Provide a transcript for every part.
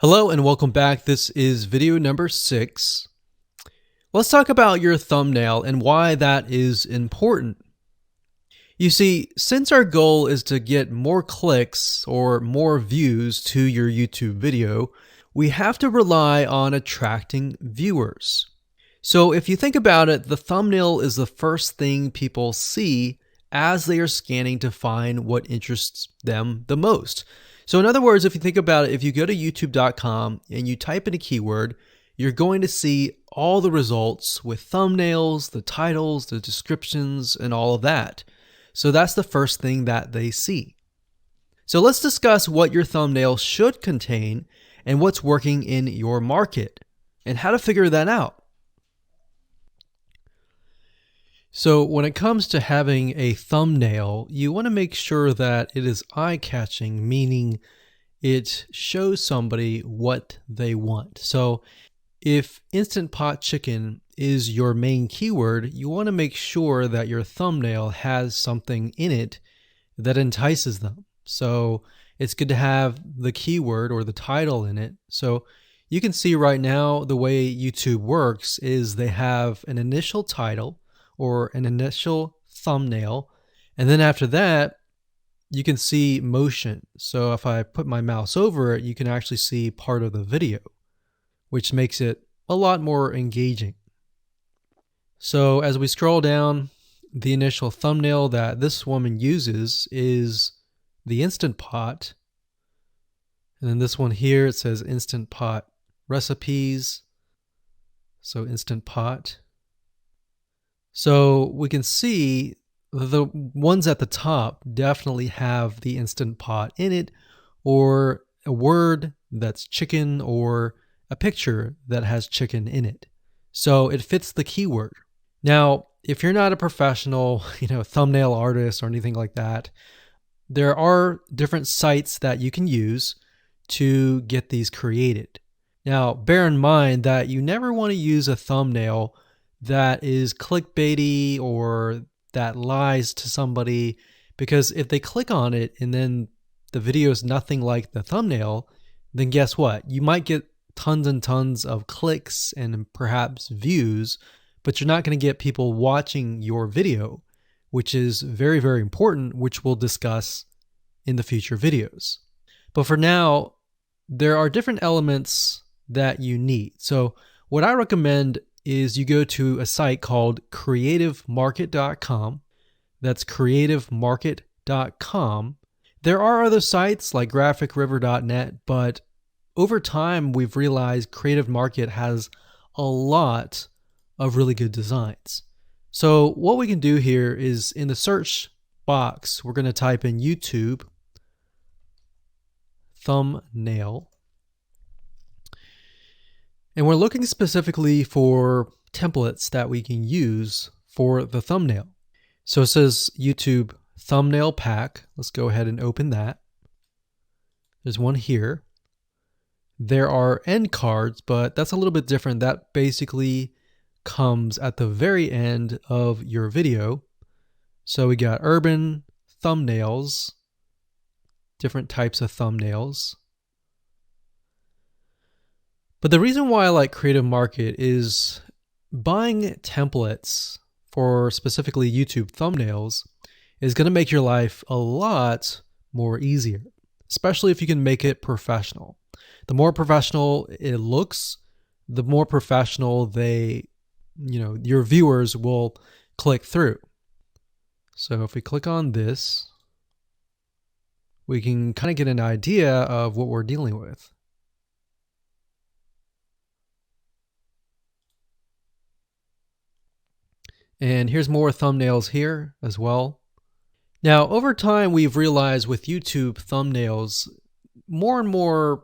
Hello and welcome back. This is video number 6. Let's talk about your thumbnail and why that is important. You see, since our goal is to get more clicks or more views to your YouTube video, we have to rely on attracting viewers. So if you think about it, the thumbnail is the first thing people see as they are scanning to find what interests them the most. So in other words, if you think about it, if you go to youtube.com and you type in a keyword, you're going to see all the results with thumbnails, the titles, the descriptions, and all of that. So that's the first thing that they see. So let's discuss what your thumbnail should contain and what's working in your market and how to figure that out. So when it comes to having a thumbnail, you want to make sure that it is eye-catching, meaning it shows somebody what they want. So if Instant Pot Chicken is your main keyword, you want to make sure that your thumbnail has something in it that entices them. So it's good to have the keyword or the title in it. So you can see right now the way YouTube works is they have an initial title or an initial thumbnail, and then after that you can see motion. So if I put my mouse over it, you can actually see part of the video, which makes it a lot more engaging. So as we scroll down, the initial thumbnail that this woman uses is the Instant Pot, and then this one here, it says Instant Pot recipes, so Instant Pot. So we can see the ones at the top definitely have the Instant Pot in it, or a word that's chicken, or a picture that has chicken in it. So it fits the keyword. Now, if you're not a professional, thumbnail artist or anything like that, there are different sites that you can use to get these created. Now, bear in mind that you never want to use a thumbnail that is clickbaity or that lies to somebody, because if they click on it and then the video is nothing like the thumbnail, then guess what? You might get tons and tons of clicks and perhaps views, but you're not going to get people watching your video, which is very, very important, which we'll discuss in the future videos. But for now, there are different elements that you need. So what I recommend is you go to a site called creativemarket.com. That's creativemarket.com. There are other sites like graphicriver.net, but over time we've realized Creative Market has a lot of really good designs. So what we can do here is in the search box, we're going to type in YouTube thumbnail. And we're looking specifically for templates that we can use for the thumbnail. So it says YouTube thumbnail pack. Let's go ahead and open that. There's one here. There are end cards, but that's a little bit different. That basically comes at the very end of your video. So we got urban thumbnails, different types of thumbnails. But the reason why I like Creative Market is buying templates for specifically YouTube thumbnails is going to make your life a lot more easier, especially if you can make it professional. The more professional it looks, the more professional your viewers will click through. So if we click on this, we can kind of get an idea of what we're dealing with. And here's more thumbnails here as well. Now, over time, we've realized with YouTube thumbnails, more and more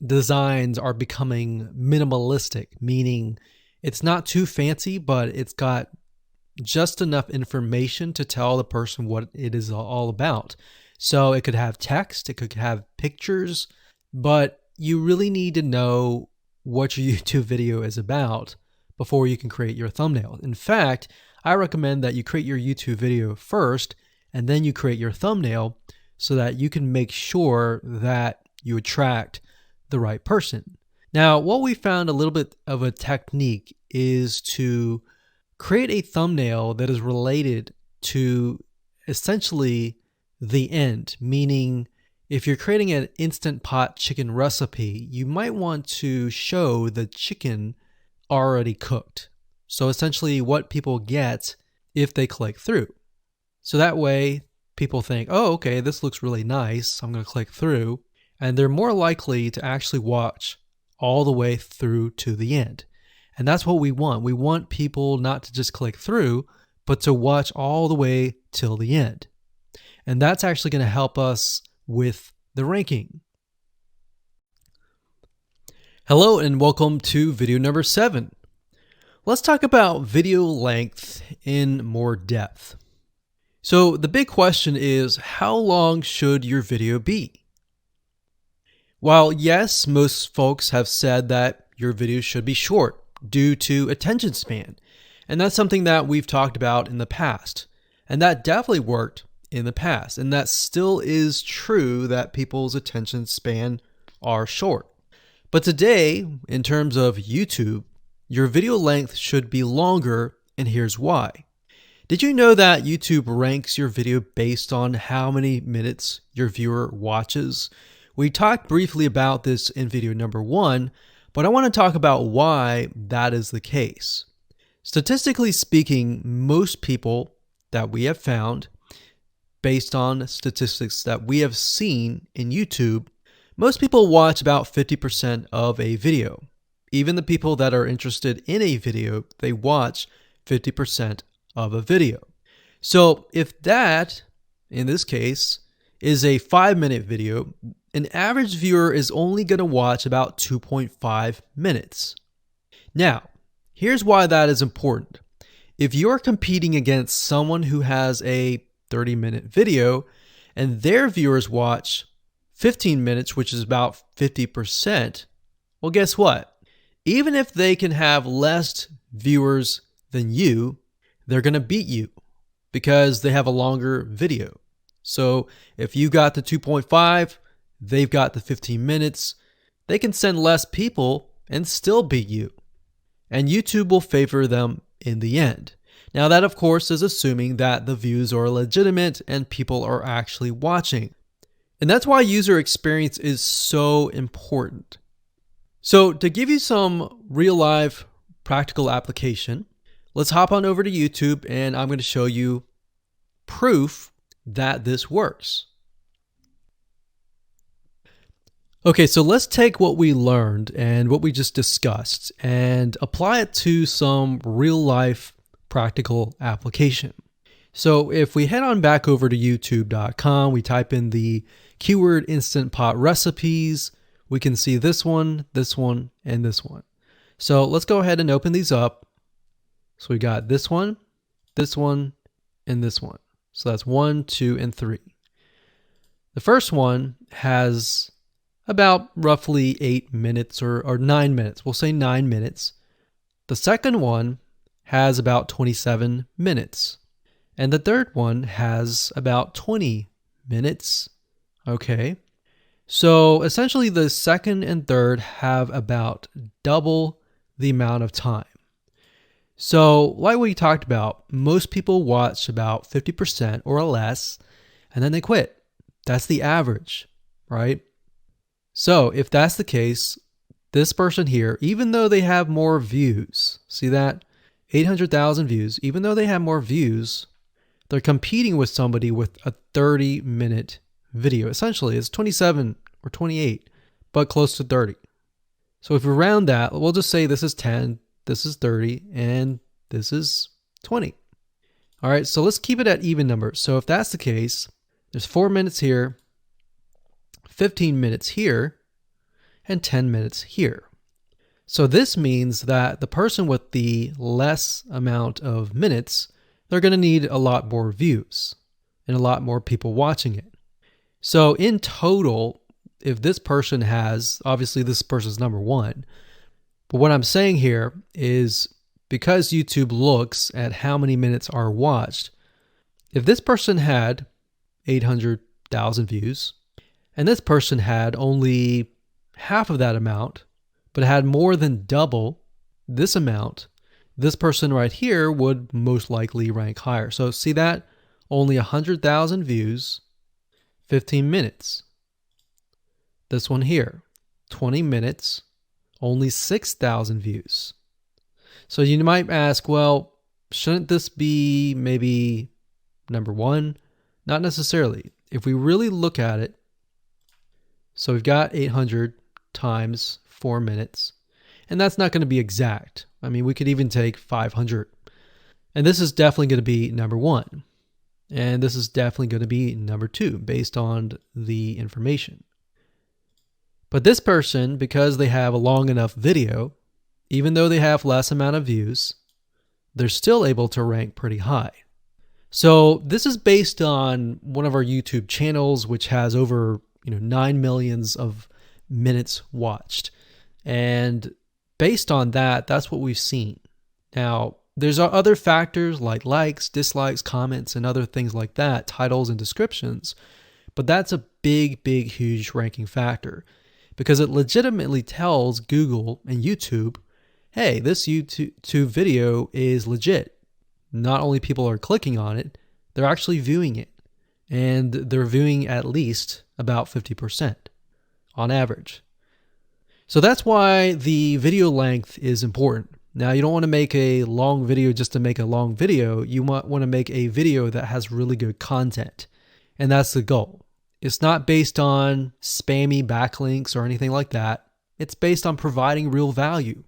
designs are becoming minimalistic, meaning it's not too fancy, but it's got just enough information to tell the person what it is all about. So it could have text, it could have pictures, but you really need to know what your YouTube video is about before you can create your thumbnail. In fact, I recommend that you create your YouTube video first and then you create your thumbnail so that you can make sure that you attract the right person. Now, what we found a little bit of a technique is to create a thumbnail that is related to essentially the end, meaning if you're creating an Instant Pot chicken recipe, you might want to show the chicken already cooked. So essentially what people get if they click through. So that way people think, oh, okay, this looks really nice. I'm going to click through. And they're more likely to actually watch all the way through to the end. And that's what we want. We want people not to just click through, but to watch all the way till the end. And that's actually going to help us with the ranking. Hello and welcome to video number 7. Let's talk about video length in more depth. So the big question is, how long should your video be? While yes, most folks have said that your video should be short due to attention span, and that's something that we've talked about in the past, and that definitely worked in the past, and that still is true that people's attention span are short. But today, in terms of YouTube, your video length should be longer, and here's why. Did you know that YouTube ranks your video based on how many minutes your viewer watches? We talked briefly about this in video number 1, but I want to talk about why that is the case. Statistically speaking, most people that we have found, based on statistics that we have seen in YouTube, most people watch about 50% of a video. Even the people that are interested in a video, they watch 50% of a video. So if that, in this case, is a 5-minute video, an average viewer is only going to watch about 2.5 minutes. Now, here's why that is important. If you're competing against someone who has a 30-minute video and their viewers watch 15 minutes, which is about 50%, well, guess what? Even if they can have less viewers than you, they're going to beat you because they have a longer video. So if you got the 2.5, they've got the 15 minutes, they can send less people and still beat you. And YouTube will favor them in the end. Now that, of course, is assuming that the views are legitimate and people are actually watching. And that's why user experience is so important. So to give you some real life practical application, let's hop on over to YouTube and I'm going to show you proof that this works. Okay, so let's take what we learned and what we just discussed and apply it to some real life practical application. So if we head on back over to youtube.com, we type in the keyword Instant Pot recipes, we can see this one, and this one. So let's go ahead and open these up. So we got this one, and this one. So that's 1, 2, and 3. The first one has about roughly 8 minutes or 9 minutes. We'll say 9 minutes. The second one has about 27 minutes. And the third one has about 20 minutes. Okay. So essentially the second and third have about double the amount of time. So like we talked about, most people watch about 50% or less, and then they quit. That's the average, right? So if that's the case, this person here, even though they have more views, see that? 800,000 views, even though they have more views, they're competing with somebody with a 30-minute video. Essentially, it's 27 or 28, but close to 30. So if we round that, we'll just say this is 10, this is 30, and this is 20. All right, so let's keep it at even numbers. So if that's the case, there's 4 minutes here, 15 minutes here, and 10 minutes here. So this means that the person with the less amount of minutes, they're going to need a lot more views and a lot more people watching it. So in total, if this person has, obviously this person's number 1, but what I'm saying here is because YouTube looks at how many minutes are watched, if this person had 800,000 views and this person had only half of that amount, but had more than double this amount, this person right here would most likely rank higher. So see that? Only 100,000 views, 15 minutes. This one here, 20 minutes, only 6,000 views. So you might ask, well, shouldn't this be maybe number one? Not necessarily. If we really look at it, so we've got 800 times 4 minutes, and that's not going to be exact. I mean, we could even take 500. And this is definitely going to be number one. And this is definitely going to be number two based on the information. But this person, because they have a long enough video, even though they have less amount of views, they're still able to rank pretty high. So this is based on one of our YouTube channels, which has over 9 million of minutes watched. And based on that, that's what we've seen. Now, there's other factors like likes, dislikes, comments, and other things like that, titles and descriptions. But that's a big, huge ranking factor because it legitimately tells Google and YouTube, hey, this YouTube video is legit. Not only people are clicking on it, they're actually viewing it. And they're viewing at least about 50% on average. So that's why the video length is important. Now, you don't want to make a long video just to make a long video. You want to make a video that has really good content. And that's the goal. It's not based on spammy backlinks or anything like that. It's based on providing real value.